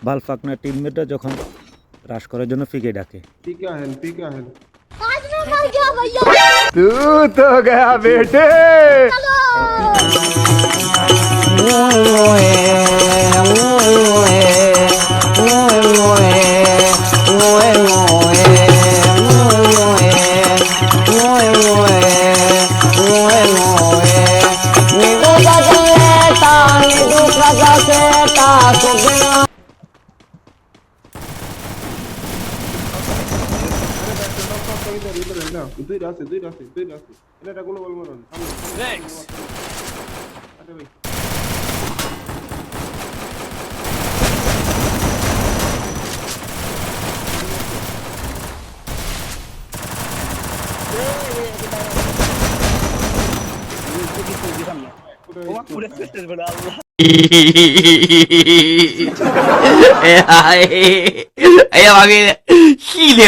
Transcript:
বালফাকনা টিমমেটরা যখন রাশ করার জন্য ফিকে ডাকে। आज मैं मर गया भैया। तू तो गया बेटे।哎呀妈逼，细的。